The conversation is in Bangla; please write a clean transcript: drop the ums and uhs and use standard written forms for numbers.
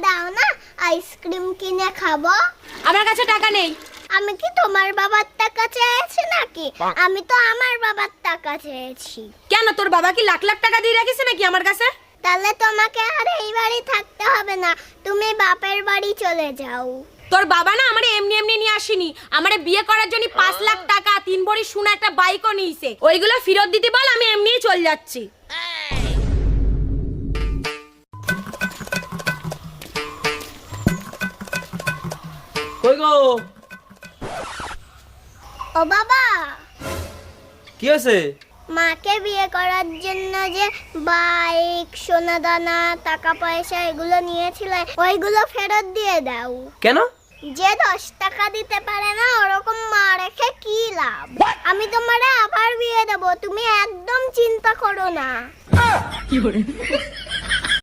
দাও না, আইসক্রিম কিনে খাবো। আমার কাছে টাকা নেই। আমি কি তোমার বাবার টাকা চেয়েছি নাকি? আমি তো আমার বাবার টাকা চেয়েছি। কেন, তোর বাবা কি লাখ লাখ টাকা দিয়ে রাখিস নাকি আমার কাছে? তাহলে তোমাকে আর এই বাড়ি থাকতে হবে না, তুমি বাপের বাড়ি চলে যাও। তোর বাবা না আমারে এমনি এমনি নিয়ে আসেনি, আমারে বিয়ে করার জন্য 5 লাখ টাকা 3 ভরি সোনা একটা বাইকও নিয়েছে। ওইগুলো ফেরত দিতে বল, আমি এমনিই চলে যাচ্ছি। কই গো? ও বাবা, কি হয়েছে? মাকে বিয়ে করার জন্য যে বাইক, সোনা দানা, টাকা পয়সা এগুলো নিয়েছিলে, ওইগুলো ফেরত দিয়ে দাও। কেন? যে 10 টাকা দিতে পারে না ওরকম মা রেখে কি লাভ? আমি তোমারে আবার বিয়ে দেবো, তুমি একদম চিন্তা করো না।